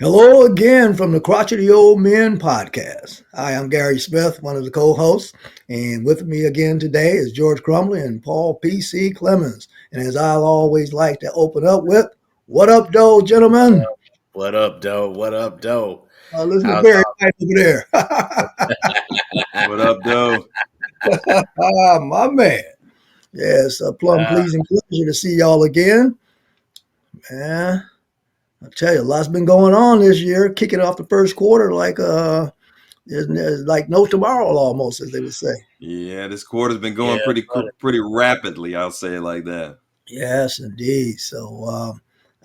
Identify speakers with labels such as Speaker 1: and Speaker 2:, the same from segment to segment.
Speaker 1: Hello again from the Crotchety Old Men podcast. Hi, I'm Gary Smith, one of the co-hosts, and with me again today is George Crumley and Paul P.C. Clemens. And as I always like to open up with, what up, though, gentlemen?
Speaker 2: What up, Doe? What up, Doe?
Speaker 1: Listen to
Speaker 2: How's
Speaker 1: Barry White over there.
Speaker 3: What up, though?
Speaker 1: My man. Yes, a plum
Speaker 2: uh,
Speaker 1: pleasing pleasure to see y'all again. Man, I tell you, a lot's been going on this year, kicking off the first quarter like there's like no tomorrow almost, as they would say.
Speaker 3: Yeah, this quarter's been
Speaker 2: yeah,
Speaker 3: going pretty
Speaker 2: buddy.
Speaker 3: pretty rapidly. I'll say it like that.
Speaker 1: Yes, indeed. So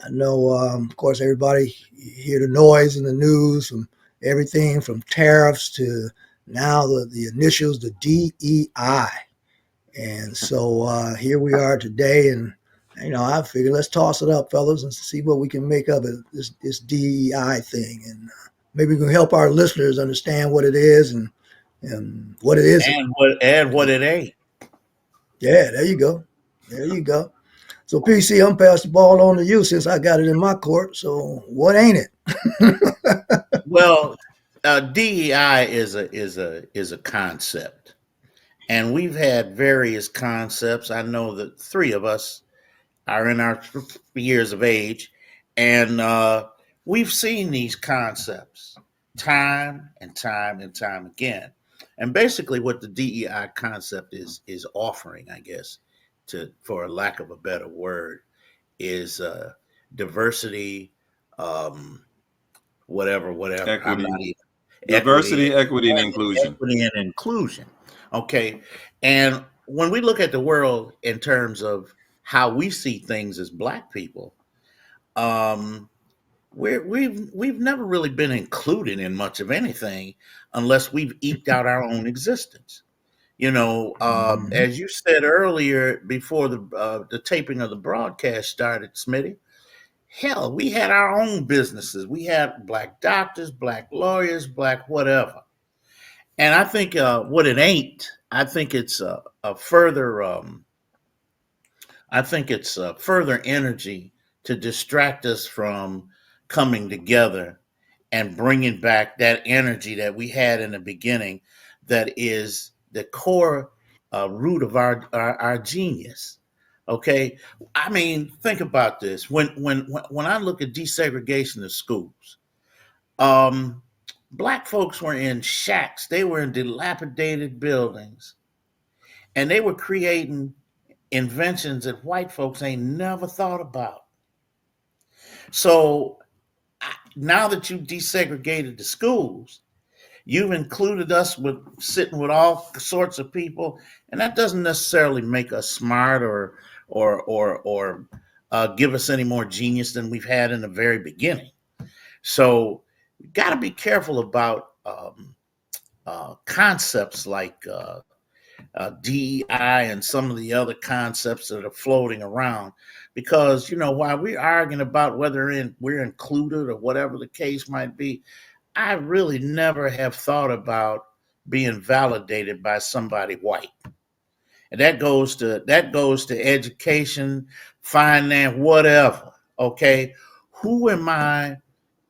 Speaker 1: I know, of course, everybody hear the noise in the news from everything from tariffs to now the initials, the DEI. And so here we are today, and I figured let's toss it up, fellas, and see what we can make of it. This DEI thing, and maybe we can help our listeners understand what it is and what it isn't.
Speaker 2: And what it ain't.
Speaker 1: Yeah, there you go. There you go. So PC, I'm pass the ball on to you since I got it in my court. So what ain't it?
Speaker 2: Well, DEI is a concept, and we've had various concepts. I know that three of us are in our years of age, and we've seen these concepts time and time and time again. And basically, what the DEI concept is offering, I guess, to for a lack of a better word, is diversity, um, whatever. I'm
Speaker 3: Equity,
Speaker 2: not even equity,
Speaker 3: diversity, equity, and inclusion.
Speaker 2: equity and inclusion. Okay, and when we look at the world in terms of how we see things as Black people, um, we've never really been included in much of anything unless we've eked out our own existence.
Speaker 1: Mhm.
Speaker 2: As you said earlier before the taping of the broadcast started, Smitty. Hell, we had our own businesses. We had Black doctors, Black lawyers, Black whatever. And I think what it ain't, I think it's a further, I think it's further energy to distract us from coming together and bringing back that energy that we had in the beginning, that is the core root of our genius. Okay, I mean, think about this. When I look at desegregation of schools, um, Black folks were in shacks. They were in dilapidated buildings, and they were creating inventions that white folks ain't never thought about. So now that you've desegregated the schools, you've included us with sitting with all sorts of people, and that doesn't necessarily make us smart or give us any more genius than we've had in the very beginning. So we got to be careful about concepts like DEI and some of the other concepts that are floating around, because while we're arguing about whether we're included or whatever the case might be, I really never have thought about being validated by somebody white. And that goes to education, finance, whatever. Okay. Who am I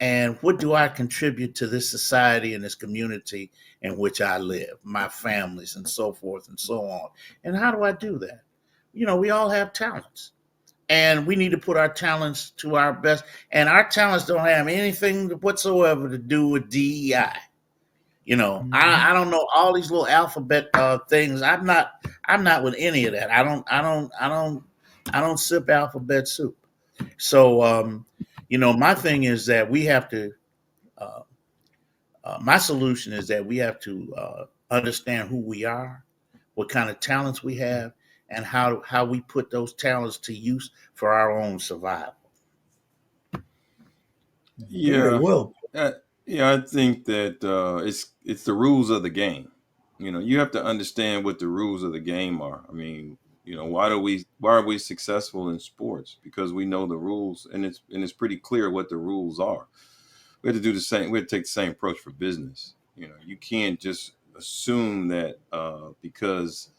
Speaker 2: and what do I contribute to this society and this community in which I live, my families and so forth and so on? And how do I do that? We all have talents, and we need to put our talents to our best. And our talents don't have anything whatsoever to do with DEI. I don't know all these little alphabet things. I'm not with any of that. I don't sip alphabet soup. So my thing is that we have to. Uh, my solution is that we have to understand who we are, what kind of talents we have, and how we put those talents to use for our own survival.
Speaker 1: Very
Speaker 3: Yeah,
Speaker 1: well.
Speaker 3: uh, yeah. I think that it's the rules of the game. You have to understand what the rules of the game are. I mean, why are we successful in sports? Because we know the rules, and it's pretty clear what the rules are. We have to do the same. We have to take the same approach for business. You can't just assume that because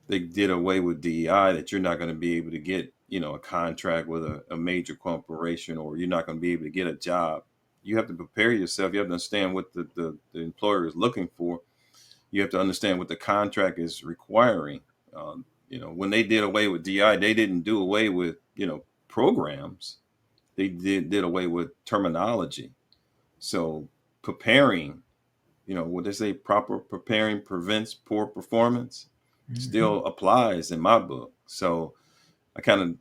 Speaker 3: they did away with DEI that you're not going to be able to get a contract with a major corporation, or you're not going to be able to get a job you have to prepare yourself. You have to understand what the employer is looking for. You have to understand what the contract is requiring. When they did away with DI, they didn't do away with, programs. They did away with terminology. So preparing, what they say, proper preparing prevents poor performance, still applies in my book. So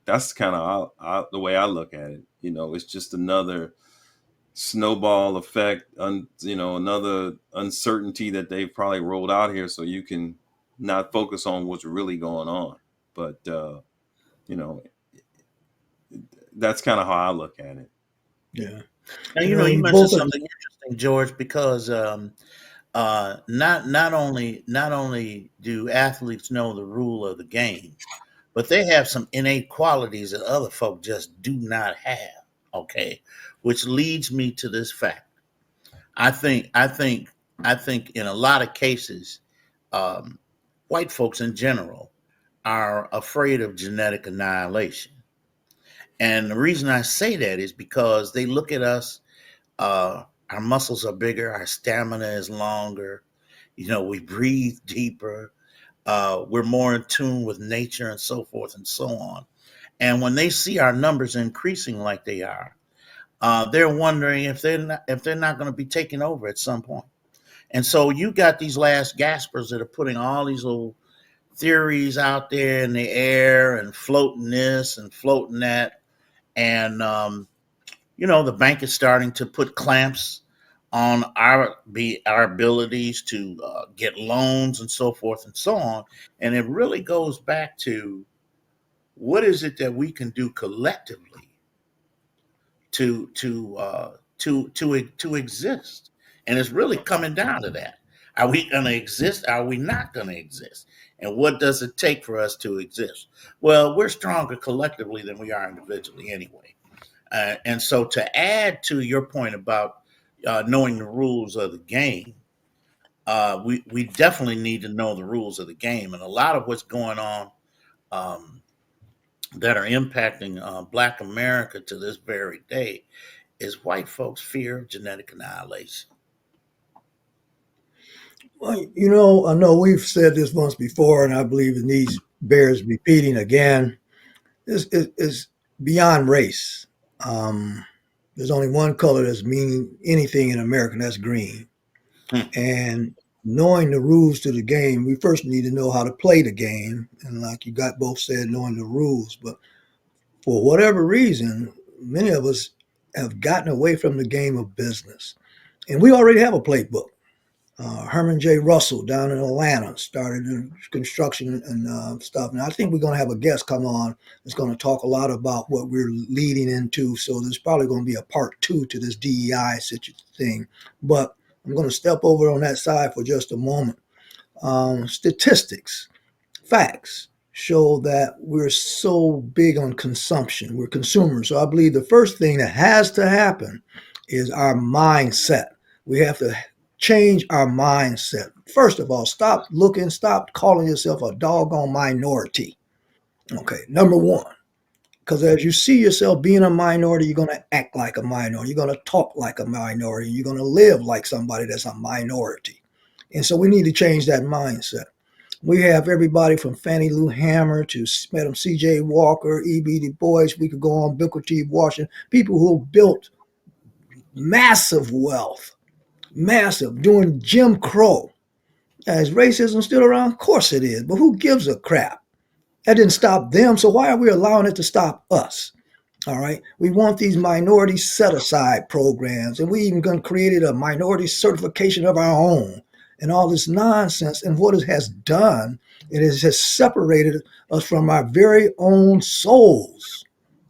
Speaker 3: that's kind of the way I look at it. It's just another snowball effect, another uncertainty that they've probably rolled out here so you can not focus on what's really going on. But you know that's kind of how I look at it.
Speaker 1: Yeah.
Speaker 2: Now, you
Speaker 1: You
Speaker 2: mentioned
Speaker 1: both of
Speaker 2: something interesting, George, because not only do athletes know the rule of the game, but they have some innate qualities that other folk just do not have. Okay, which leads me to this fact. I think in a lot of cases, um, white folks in general are afraid of genetic annihilation. And the reason I say that is because they look at us. Our muscles are bigger, our stamina is longer. We breathe deeper. We're more in tune with nature and so forth and so on. And when they see our numbers increasing like they are, they're wondering if they're not going to be taken over at some point. And so you got these last gaspers that are putting all these little theories out there in the air and floating this and floating that. And the bank is starting to put clamps on our abilities to get loans and so forth and so on. And it really goes back to what is it that we can do collectively to exist. And it's really coming down to that. Are we going to exist? Are we not going to exist? And what does it take for us to exist? Well, we're stronger collectively than we are individually anyway. And so, to add to your point about knowing the rules of the game, we definitely need to know the rules of the game. And a lot of what's going on um, that are impacting Black America to this very day is white folks' fear of genetic annihilation.
Speaker 1: Well, I know we've said this once before, and I believe it bears repeating again. This is beyond race. Um, there's only one color that's meaning anything in America, and that's green.
Speaker 2: Hmm.
Speaker 1: And knowing the rules to the game, we first need to know how to play the game. And like you got both said, knowing the rules. But for whatever reason, many of us have gotten away from the game of business. And we already have a playbook. Herman J. Russell down in Atlanta started in construction and stuff. Now, I think we're going to have a guest come on that's going to talk a lot about what we're leading into. So there's probably going to be a part 2 to this DEI thing. But I'm going to step over on that side for just a moment. Statistics, facts show that we're so big on consumption. We're consumers. So I believe the first thing that has to happen is our mindset. We have to change our mindset. First of all, stop calling yourself a doggone minority. Okay, number one. Because as you see yourself being a minority, you're going to act like a minority. You're going to talk like a minority. You're going to live like somebody that's a minority. And so we need to change that mindset. We have everybody from Fannie Lou Hamer to Madam C.J. Walker, E.B. Du Bois. We could go on, Booker T. Washington, people who built massive wealth, massive, during Jim Crow. Is racism still around? Of course it is, but who gives a crap? That didn't stop them, so why are we allowing it to stop us? All right. We want these minority set aside programs, and we even created a minority certification of our own and all this nonsense. And what it has done, it has separated us from our very own souls.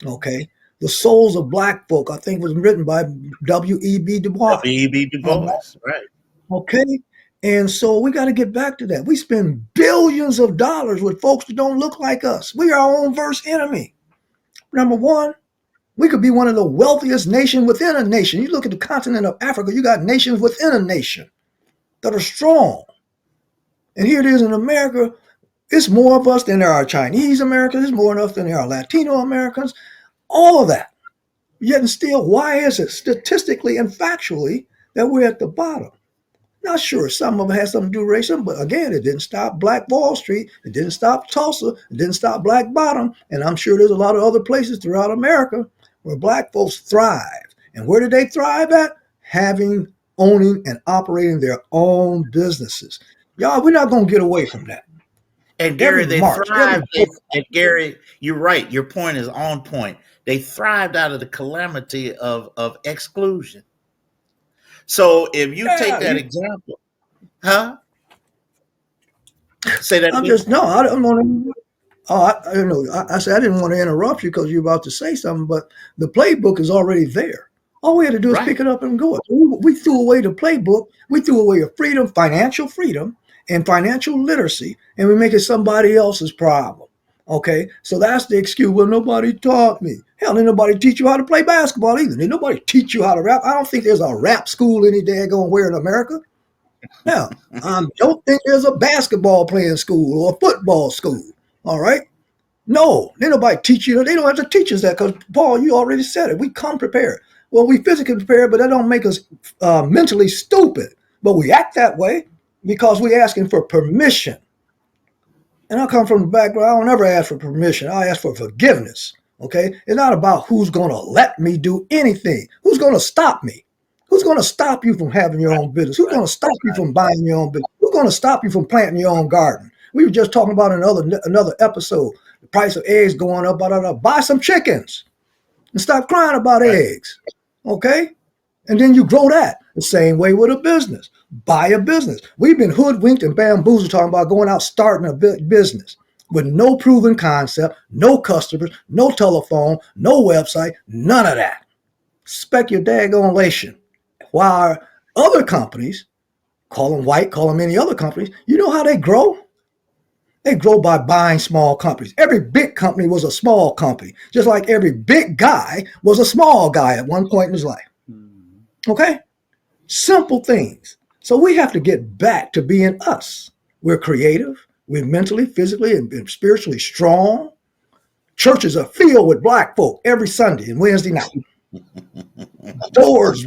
Speaker 1: Okay. The souls of Black folk, I think, was written by W.E.B. Du Bois.
Speaker 2: W.E.B. Du Bois, right.
Speaker 1: Okay. And so we got to get back to that. We spend billions of dollars with folks that don't look like us. We are our own worst enemy. Number one, we could be one of the wealthiest nations within a nation. You look at the continent of Africa, you got nations within a nation that are strong. And here it is in America, it's more of us than there are Chinese Americans, it's more of us than there are Latino Americans, all of that. Yet and still, why is it statistically and factually that we're at the bottom? Not sure some of it has something to do with racism, but again, it didn't stop Black Wall Street. It didn't stop Tulsa. It didn't stop Black Bottom. And I'm sure there's a lot of other places throughout America where Black folks thrive. And where did they thrive at? Having, owning, and operating their own businesses. Y'all, we're not going to get away from that.
Speaker 2: And Gary,
Speaker 1: Every
Speaker 2: they
Speaker 1: March,
Speaker 2: thrived.
Speaker 1: every
Speaker 2: And Gary, you're right. Your point is on point. They thrived out of the calamity of exclusion. So if you take
Speaker 1: yeah,
Speaker 2: that example, huh? Say that
Speaker 1: I'm
Speaker 2: again.
Speaker 1: just no. I don't want to. Oh, I know. I said I didn't want to interrupt you because you're about to say something, but the playbook is already there. All we had to do is
Speaker 2: Right.
Speaker 1: pick it up and go. We threw away the playbook. We threw away freedom, financial freedom, and financial literacy, and we make it somebody else's problem. Okay, so that's the excuse. Well, nobody taught me. Hell, didn't nobody teach you how to play basketball either. Didn't nobody teach you how to rap. I don't think there's a rap school any daggone where in America. Now, I don't think there's a basketball playing school or a football school. All right. No, ain't nobody teach you. They don't have to teach us that because, Paul, you already said it. We come prepared. Well, we physically prepared, but that don't make us mentally stupid. But we act that way because we asking for permission. And I come from the background. I don't ever ask for permission. I ask for forgiveness. Okay? It's not about who's going to let me do anything. Who's going to stop me? Who's going to stop you from having your own business? Who's going to stop you from buying your own business? Who's going to stop you from planting your own garden? We were just talking about another episode. The price of eggs going up. Blah, blah, blah. Buy some chickens and stop crying about eggs. Okay? And then you grow that. The same way with a business. Buy a business. We've been hoodwinked and bamboozled talking about going out starting a business with no proven concept, no customers, no telephone, no website, none of that. Spec your daggone lation. While other companies, call them white, call them any other companies, you know how they grow? They grow by buying small companies. Every big company was a small company, just like every big guy was a small guy at one point in his life. Okay? Simple things. So we have to get back to being us. We're creative. We're mentally, physically, and spiritually strong. Churches are filled with Black folk every Sunday and Wednesday night. Doors,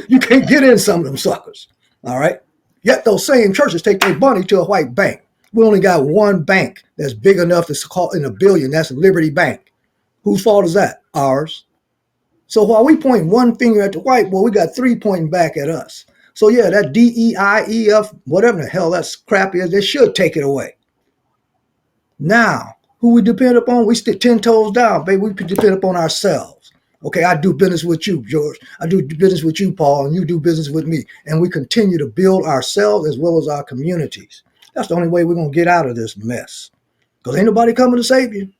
Speaker 1: you can't get in some of them suckers. All right? Yet those same churches take their money to a white bank. We only got one bank that's big enough to call in $1 billion. That's Liberty Bank. Whose fault is that? Ours. So while we point one finger at the white boy, we got three pointing back at us. So yeah, that DEIEF, whatever the hell that crap is, they should take it away. Now, who we depend upon? We stick 10 toes down, baby. We depend upon ourselves. Okay, I do business with you, George. I do business with you, Paul, and you do business with me. And we continue to build ourselves as well as our communities. That's the only way we're going to get out of this mess. Because ain't nobody coming to save you.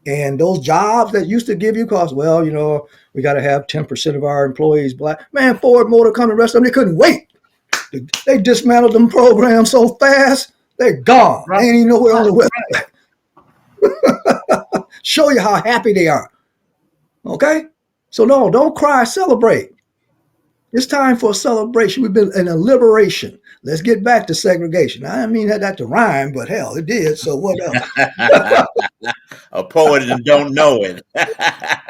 Speaker 1: And those jobs that used to give you cost, well, you know, we got to have 10% of our employees Black. Man, Ford Motor Company, the rest of them, they couldn't wait. They dismantled them programs so fast, they're gone. Right. They ain't even nowhere on the website. Show you how happy they are. Okay? So no, don't cry, celebrate. It's time for a celebration. We've been in a liberation. Let's get back to segregation. I didn't mean that to rhyme, but hell, it did. So what else?
Speaker 2: A poet and don't know it.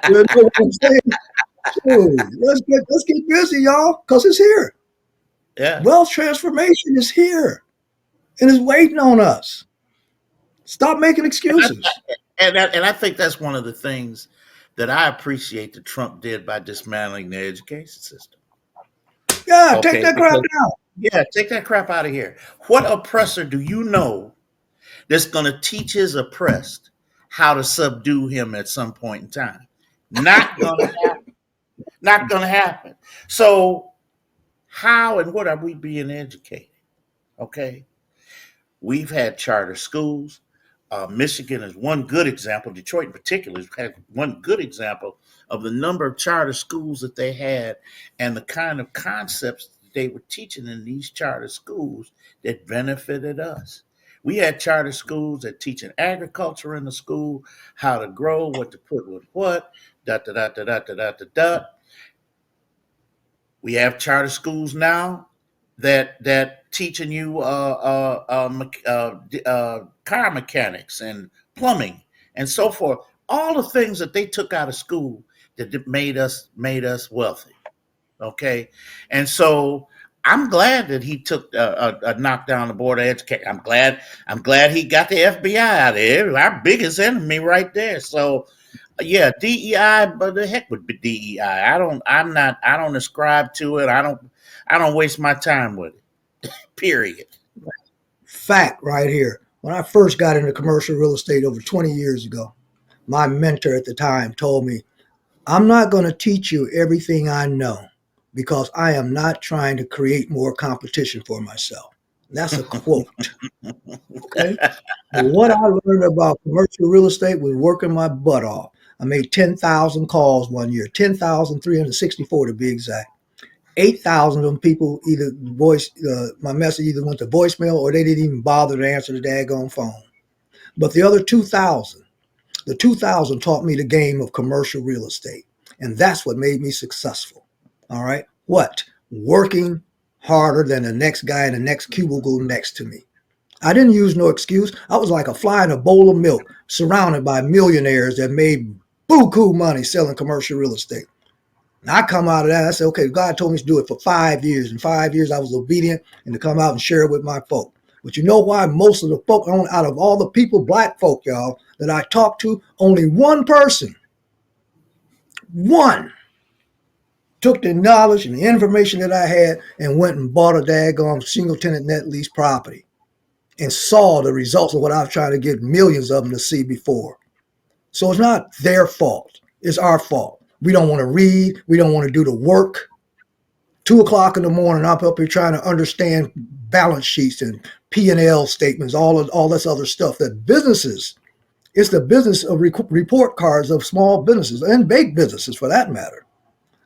Speaker 1: You know what I'm saying? So let's get busy, y'all, because it's here.
Speaker 2: Yeah.
Speaker 1: Wealth transformation is here and is waiting on us. Stop making excuses.
Speaker 2: And I think that's one of the things that I appreciate that Trump did by dismantling the education system.
Speaker 1: Yeah, okay, take that crap out.
Speaker 2: Yeah, take that crap out of here. What oppressor do you know that's going to teach his oppressed how to subdue him at some point in time? Not going to happen. Not going to happen. So how and what are we being educated? Okay. We've had charter schools. Michigan is one good example. Detroit in particular has had one good example of the number of charter schools that they had and the kind of concepts they were teaching in these charter schools that benefited us. We had charter schools that teaching agriculture in the school, how to grow, what to put with what, We have charter schools now that teaching you car mechanics and plumbing and so forth. All the things that they took out of school that made us wealthy. Okay, and so I'm glad that he took a knockdown the board of education. I'm glad he got the FBI out of there, our biggest enemy right there. So yeah, DEI, but the heck with DEI. I don't ascribe to it. I don't waste my time with it. Period.
Speaker 1: Fact right here. When I first got into commercial real estate over 20 years ago, my mentor at the time told me, I'm not going to teach you everything I know because I am not trying to create more competition for myself. That's a quote. Okay. But what I learned about commercial real estate was working my butt off. I made 10,000 calls one year, 10,364 to be exact. 8,000 of them people either my message either went to voicemail or they didn't even bother to answer the daggone phone. But the other 2,000, the 2,000 taught me the game of commercial real estate. And that's what made me successful. All right. What? Working harder than the next guy in the next cubicle next to me. I didn't use no excuse. I was like a fly in a bowl of milk, surrounded by millionaires that made buku money selling commercial real estate. And I come out of that, I said, okay, God told me to do it for 5 years. In 5 years, I was obedient and to come out and share it with my folk. But you know why? Most of the folk, out of all the people, black folk, y'all, that I talked to, only one person, one, took the knowledge and the information that I had and went and bought a daggone single tenant net lease property and saw the results of what I was trying to get millions of them to see before. So it's not their fault. It's our fault. We don't want to read. We don't want to do the work. 2 o'clock in the morning, I'm up here trying to understand balance sheets and P&L statements, all this other stuff that businesses, it's the business of report cards of small businesses and big businesses for that matter.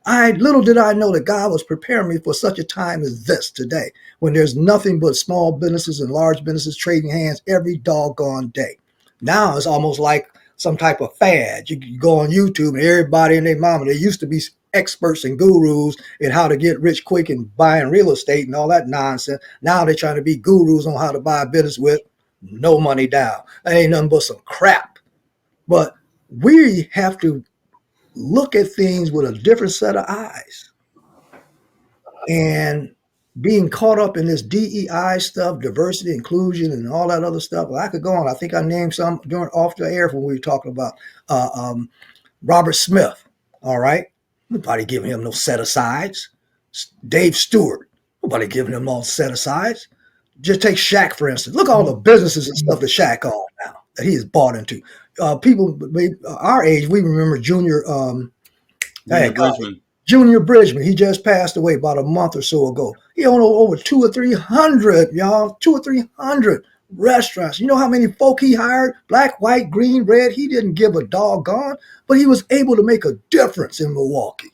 Speaker 1: Little did I know that God was preparing me for such a time as this today, when there's nothing but small businesses and large businesses trading hands every doggone day. Now it's almost like some type of fad. You go on YouTube and everybody and their mama, they used to be experts and gurus in how to get rich quick and buying real estate and all that nonsense. Now they're trying to be gurus on how to buy a business with no money down. That ain't nothing but some crap. But we have to look at things with a different set of eyes. And being caught up in this DEI stuff, diversity, inclusion, and all that other stuff, well, I could go on. I think I named some during off the air when we were talking about Robert Smith. All right. Nobody giving him no set-asides. Dave Stewart. Nobody giving him all set-asides. Just take Shaq, for instance. Look at all the businesses and stuff that Shaq owns now that he has bought into. People our age, we remember Junior Bridgman. He just passed away about a month or so ago. He owned over 200 or 300, y'all, 200 or 300 restaurants. You know how many folk he hired? Black, white, green, red. He didn't give a doggone, but he was able to make a difference in Milwaukee.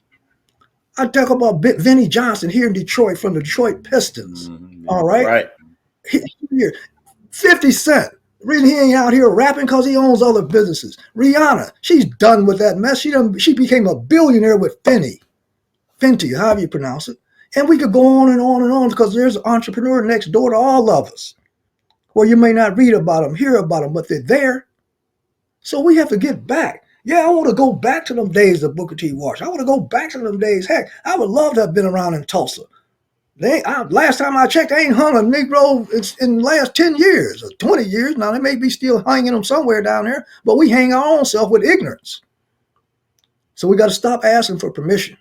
Speaker 1: I talk about Vinnie Johnson here in Detroit from the Detroit Pistons. All right.
Speaker 2: Right.
Speaker 1: Here, 50 Cent. The reason he ain't out here rapping because he owns other businesses. Rihanna, she's done with that mess. She became a billionaire with Fenty, however you pronounce it. And we could go on and on and on because there's an entrepreneur next door to all of us. Well, you may not read about them, hear about them, but they're there. So we have to get back. Yeah, I want to go back to them days of Booker T. Washington. I want to go back to them days. Heck, I would love to have been around in Tulsa. Last time I checked, they ain't hung a Negro in the last 10 years or 20 years. Now, they may be still hanging them somewhere down there, but we hang our own self with ignorance. So we got to stop asking for permission.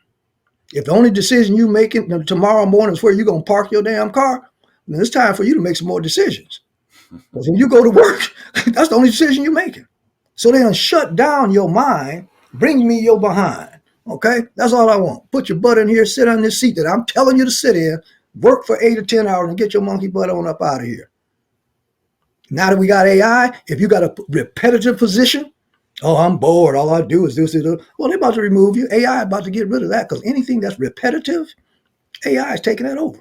Speaker 1: If the only decision you making tomorrow morning is where you're going to park your damn car, then it's time for you to make some more decisions. Because when you go to work, that's the only decision you're making. So they done shut down your mind, bring me your behind. Okay, that's all I want. Put your butt in here, sit on this seat that I'm telling you to sit in, work for 8 or 10 hours and get your monkey butt on up out of here. Now that we got AI, if you got a repetitive position, oh, I'm bored. All I do is do. Well, they're about to remove you. AI about to get rid of that because anything that's repetitive, AI is taking that over.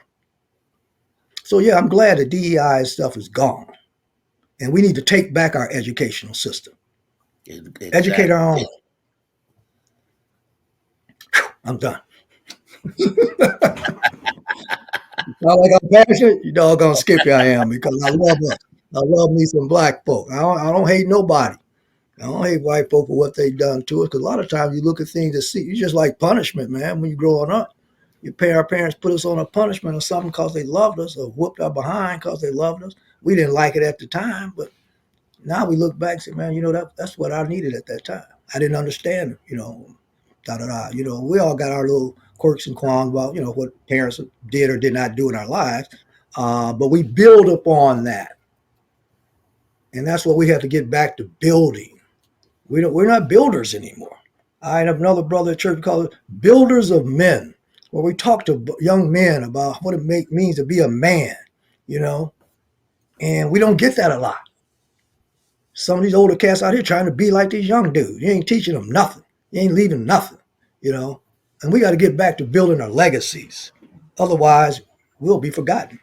Speaker 1: So yeah, I'm glad the DEI stuff is gone. And we need to take back our educational system. Exactly. Educate our own. I'm done. Not like I'm passionate, you doggone Skippy I am because I love us. I love me some black folk. I don't hate nobody. I don't hate white folk for what they done to us, because a lot of times you look at things to see, you just like punishment, man. When you're growing up, our parents put us on a punishment or something because they loved us, or whooped our behind because they loved us. We didn't like it at the time, but now we look back and say, man, that's what I needed at that time. I didn't understand, da da da. We all got our little quirks and qualms about, what parents did or did not do in our lives, but we build upon that, and that's what we have to get back to building. We're not builders anymore. I have another brother at church called it builders of men, where we talk to young men about what it means to be a man, you know, and we don't get that a lot. Some of these older cats out here trying to be like these young dudes. You ain't teaching them nothing. You ain't leaving nothing, and we got to get back to building our legacies. Otherwise, we'll be forgotten.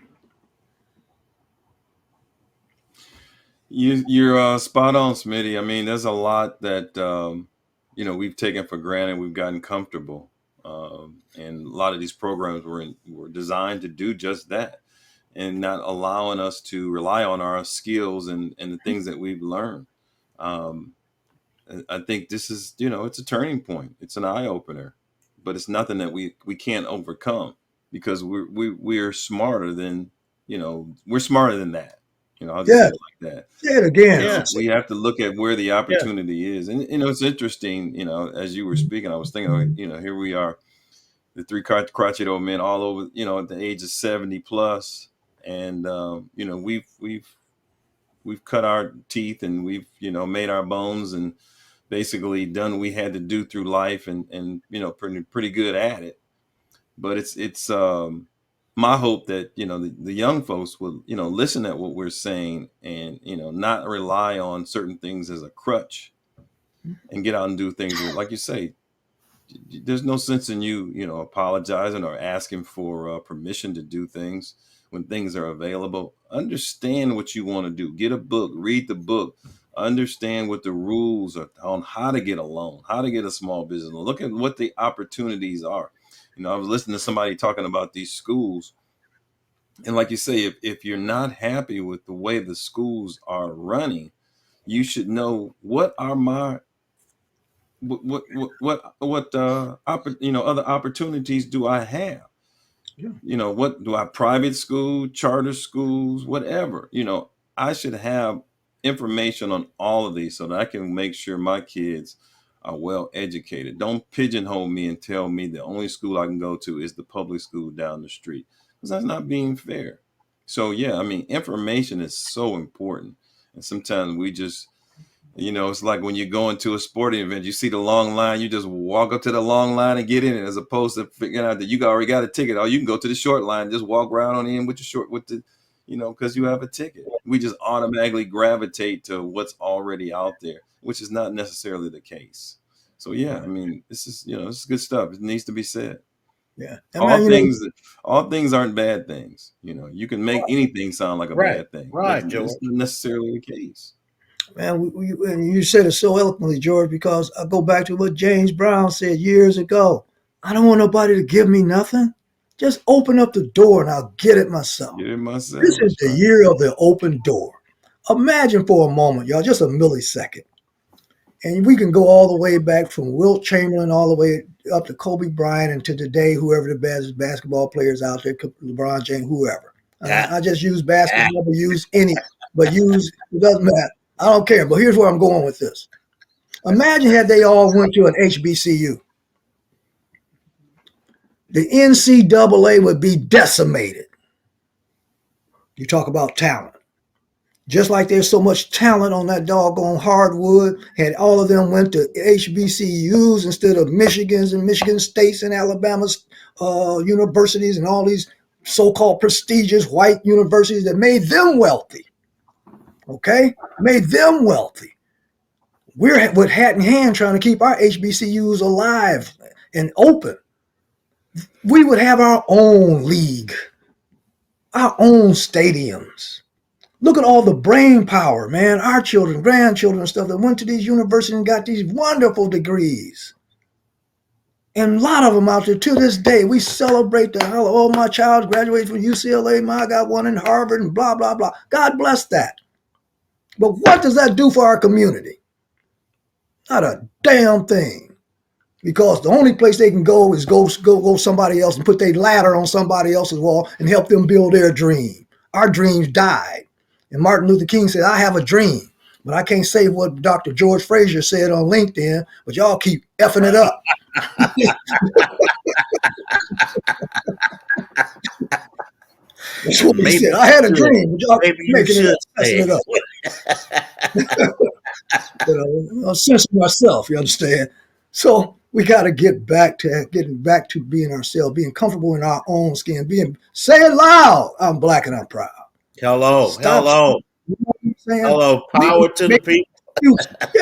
Speaker 3: You're spot on, Smitty. I mean, there's a lot that we've taken for granted. We've gotten comfortable, and a lot of these programs were designed to do just that, and not allowing us to rely on our skills and the things that we've learned. Um, I think this is, it's a turning point. It's an eye opener, but it's nothing that we can't overcome, because we're smarter than, we're smarter than that. I'll just say
Speaker 1: Yeah,
Speaker 3: it like that.
Speaker 1: say it again.
Speaker 2: Yeah.
Speaker 3: We have to look at where the opportunity is. And, it's interesting, as you were speaking, I was thinking, here we are, the three crotchet old men all over, at the age of 70 plus. And, we've cut our teeth, and we've, made our bones, and basically done what we had to do through life, and pretty good at it. But it's my hope that, the young folks will, listen at what we're saying, and, not rely on certain things as a crutch, and get out and do things like you say. There's no sense in you, apologizing or asking for permission to do things when things are available. Understand what you want to do. Get a book, read the book, understand what the rules are on how to get a loan, how to get a small business. Look at what the opportunities are. I was listening to somebody talking about these schools. And like you say, if you're not happy with the way the schools are running, you should know what are my other opportunities do I have?
Speaker 1: Yeah.
Speaker 3: What do I private school, charter schools, whatever? I should have information on all of these so that I can make sure my kids are well educated. Don't pigeonhole me and tell me the only school I can go to is the public school down the street, because that's not being fair. So yeah, I mean, information is so important, and sometimes we just it's like when you go into a sporting event, you see the long line, you just walk up to the long line and get in it, as opposed to figuring out that you already got a ticket. Or you can go to the short line, just walk right on in with because you have a ticket. We just automatically gravitate to what's already out there, which is not necessarily the case. So yeah, I mean, this is good stuff. It needs to be said.
Speaker 1: Yeah.
Speaker 3: All things aren't bad things. You can make anything sound like a bad thing.
Speaker 2: Right, Joe.
Speaker 3: That's not necessarily the case.
Speaker 1: Man, and you said it so eloquently, George, because I go back to what James Brown said years ago. I don't want nobody to give me nothing. Just open up the door and I'll get it myself.
Speaker 3: Get it myself.
Speaker 1: This is the year of the open door. Imagine for a moment, y'all, just a millisecond. And we can go all the way back from Wilt Chamberlain all the way up to Kobe Bryant, and to today, whoever the best basketball players out there, LeBron James, whoever. I just use basketball, but use any, it doesn't matter. I don't care. But here's where I'm going with this. Imagine had they all went to an HBCU. The NCAA would be decimated. You talk about talent. Just like there's so much talent on that doggone hardwood, had all of them went to HBCUs instead of Michigans and Michigan States and Alabama's universities and all these so-called prestigious white universities that made them wealthy. Okay? Made them wealthy. We're with hat in hand trying to keep our HBCUs alive and open. We would have our own league, our own stadiums. Look at all the brain power, man. Our children, grandchildren and stuff that went to these universities and got these wonderful degrees. And a lot of them out there to this day, we celebrate the hell. Oh, my child graduated from UCLA. I got one in Harvard and blah, blah, blah. God bless that. But what does that do for our community? Not a damn thing. Because the only place they can go is go somebody else and put their ladder on somebody else's wall and help them build their dream. Our dreams died. And Martin Luther King said, I have a dream. But I can't say what Dr. George Frazier said on LinkedIn, but y'all keep effing it up. That's what he said. I had a dream, but y'all keep making it up, messing it up. But I'll censor myself, you understand? So we got to get back to getting back to being ourselves, being comfortable in our own skin, say it loud. I'm black and I'm proud.
Speaker 2: Hello.
Speaker 1: You know what I'm saying?
Speaker 2: Hello. Power to the people.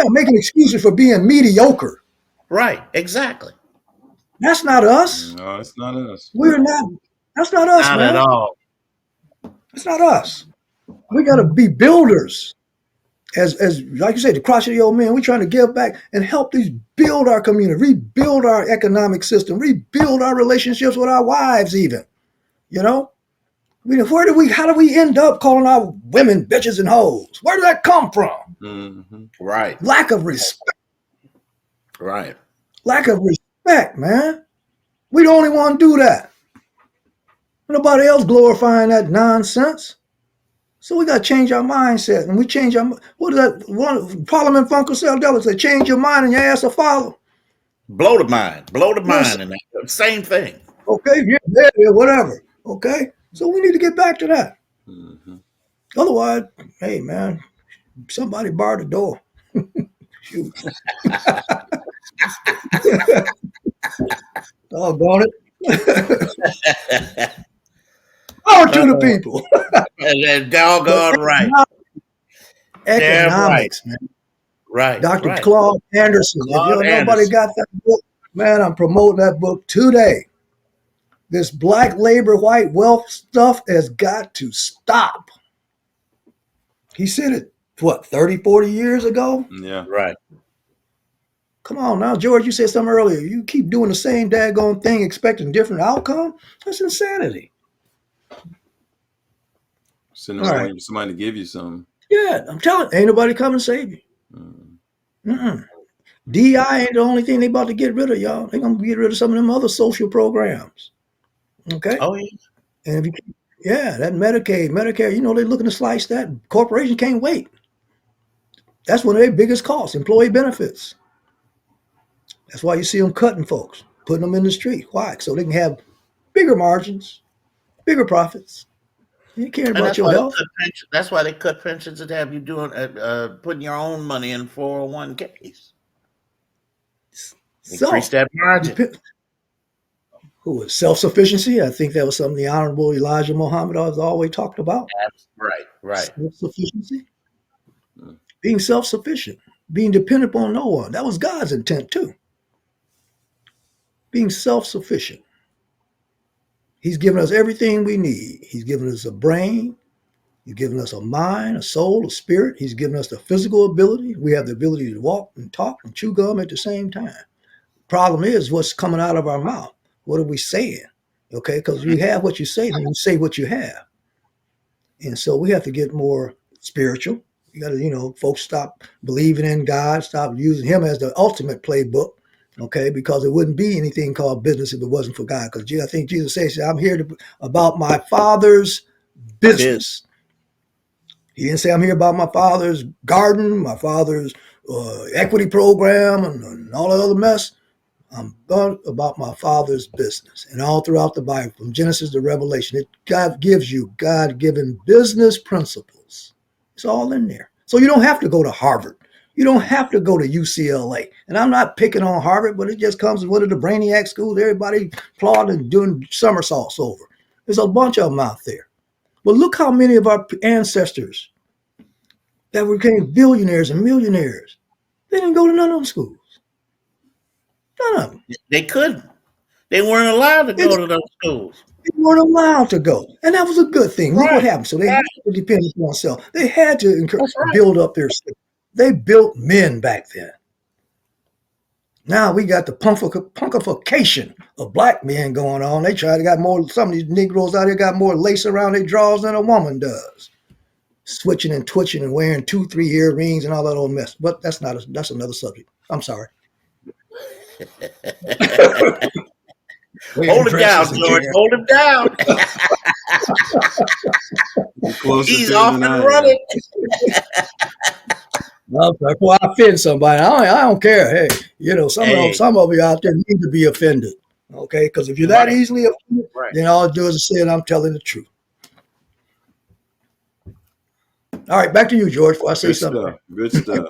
Speaker 1: Making excuses for being mediocre.
Speaker 2: Right. Exactly.
Speaker 1: That's not us.
Speaker 3: No, it's not us.
Speaker 1: We're not. That's not us,
Speaker 2: Not
Speaker 1: man.
Speaker 2: at all.
Speaker 1: It's not us. We got to be builders. As like you said, the crotchety old man, we're trying to give back and help these build our community, rebuild our economic system, rebuild our relationships with our wives even. You know? How do we end up calling our women bitches and hoes? Where did that come from?
Speaker 3: Mm-hmm.
Speaker 2: Right.
Speaker 1: Lack of respect.
Speaker 2: Right.
Speaker 1: Lack of respect, man. We the only one do that. Nobody else glorifying that nonsense. So we got to change our mindset, and we change our. What is that? One Parliament Funkadelic say, change your mind and your ass will follow.
Speaker 2: Blow the mind, and that same thing.
Speaker 1: Okay, yeah, whatever. Okay, so we need to get back to that.
Speaker 3: Mm-hmm.
Speaker 1: Otherwise, hey man, somebody bar the door. Shoot. Doggone it. Power to the people.
Speaker 2: And doggone right.
Speaker 1: Economics, man.
Speaker 2: Right.
Speaker 1: Dr.
Speaker 2: Right.
Speaker 1: Claude Anderson. If nobody got that book, man, I'm promoting that book today. This black labor, white wealth stuff has got to stop. He said it, 30, 40 years ago?
Speaker 3: Yeah.
Speaker 2: Right.
Speaker 1: Come on now, George, you said something earlier. You keep doing the same daggone thing, expecting different outcome? That's insanity.
Speaker 3: Sitting around waiting for somebody to give you something.
Speaker 1: Yeah, I'm telling you, ain't nobody come and save you. Mm-mm. DI ain't the only thing they about to get rid of, y'all. They're going to get rid of some of them other social programs. Okay?
Speaker 2: Oh, yeah.
Speaker 1: And if that Medicaid, Medicare, they're looking to slice that. Corporations can't wait. That's one of their biggest costs, employee benefits. That's why you see them cutting folks, putting them in the street. Why? So they can have bigger margins, bigger profits. You care about your health.
Speaker 2: That's why they cut pensions and have you doing putting your own money in 401ks. Increase that margin.
Speaker 1: Who is self-sufficiency? I think that was something the Honorable Elijah Muhammad has always talked about.
Speaker 2: Right.
Speaker 1: Self-sufficiency. Being self-sufficient. Being dependent on no one. That was God's intent too. Being self-sufficient. He's given us everything we need. He's given us a brain. He's given us a mind, a soul, a spirit. He's given us the physical ability. We have the ability to walk and talk and chew gum at the same time. Problem is what's coming out of our mouth. What are we saying? Okay, because you have what you say, and you say what you have. And so we have to get more spiritual. You got to, folks stop believing in God, stop using him as the ultimate playbook. Okay, because it wouldn't be anything called business if it wasn't for God. Because I think Jesus says, I'm here about my Father's business. He didn't say, I'm here about my Father's garden, my Father's equity program, and all that other mess. I'm about my Father's business. And all throughout the Bible, from Genesis to Revelation, God gives you God-given business principles. It's all in there. So you don't have to go to Harvard. You don't have to go to UCLA. And I'm not picking on Harvard, but it just comes with one of the brainiac schools everybody applauding and doing somersaults over. There's a bunch of them out there. But look how many of our ancestors that became billionaires and millionaires, they didn't go to none of them schools. None of them.
Speaker 2: They couldn't. They weren't allowed to go to those schools.
Speaker 1: They weren't allowed to go. And that was a good thing. Look what happened. So they had to depend upon themselves. They had to build up their state. They built men back then. Now we got the punkification of black men going on. They some of these Negroes out here got more lace around their drawers than a woman does. Switching and twitching and wearing 2-3 earrings and all that old mess. But that's another subject. I'm sorry.
Speaker 2: Hold him down, George. Hold him down.
Speaker 3: You're closer
Speaker 2: He's
Speaker 3: to it
Speaker 2: off
Speaker 3: than
Speaker 2: and
Speaker 3: I am.
Speaker 2: running.
Speaker 1: No, before I offend somebody, I don't care. Hey, some
Speaker 2: Hey,
Speaker 1: of you out there need to be offended. Okay, because if you're that
Speaker 2: right,
Speaker 1: easily offended,
Speaker 2: right.
Speaker 1: then all I do is say I'm telling the truth. All right, back to you, George. Before I say
Speaker 3: Good
Speaker 1: something.
Speaker 3: stuff. Good stuff.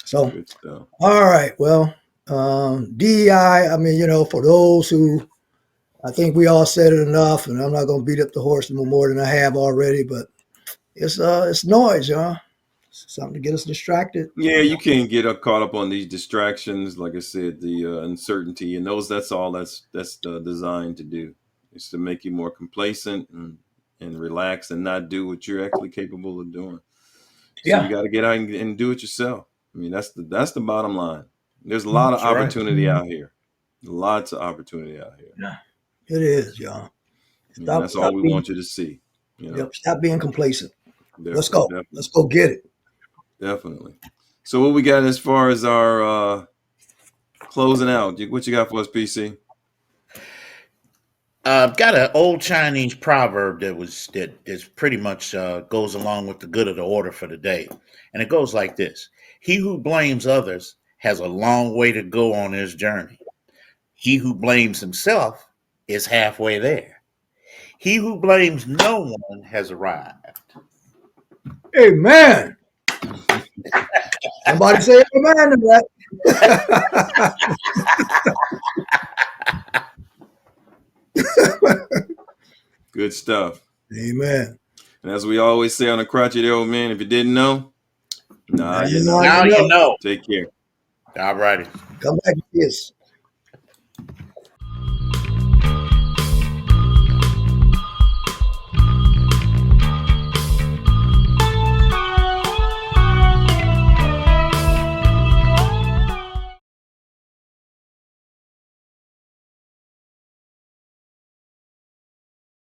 Speaker 1: So,
Speaker 3: Good stuff.
Speaker 1: all right. Well, DEI. I mean, for those who, I think we all said it enough, and I'm not going to beat up the horse no more than I have already. But it's noise, It's something to get us distracted.
Speaker 3: Yeah, you can't get caught up on these distractions. Like I said, the uncertainty and that's all that's designed to do. It's to make you more complacent and relax and not do what you're actually capable of doing. So you
Speaker 1: Yeah,
Speaker 3: got to get out and do it yourself. I mean, that's the bottom line. There's a lot of
Speaker 2: That's right.
Speaker 3: opportunity out here. Lots of opportunity out here.
Speaker 1: yeah, it is, y'all.
Speaker 3: And
Speaker 1: Stop,
Speaker 3: that's all
Speaker 1: stop
Speaker 3: we
Speaker 1: being,
Speaker 3: want you to see.
Speaker 1: stop being complacent. Let's
Speaker 3: Definitely,
Speaker 1: go.
Speaker 3: definitely,
Speaker 1: Let's go get it.
Speaker 3: definitely. So what we got as far as our closing out? What you got for us, PC?
Speaker 2: I've got an old Chinese proverb that is pretty much goes along with the good of the order for the day, and it goes like this: He who blames others has a long way to go on his journey. He who blames himself is halfway there. He who blames no one has arrived.
Speaker 1: Amen. Somebody say amen to that.
Speaker 3: Good stuff.
Speaker 1: Amen.
Speaker 3: And as we always say on the Crotchy the Old Man, if you didn't know, now you know.
Speaker 2: Now you know.
Speaker 3: Take care.
Speaker 2: All righty.
Speaker 1: Come back to this.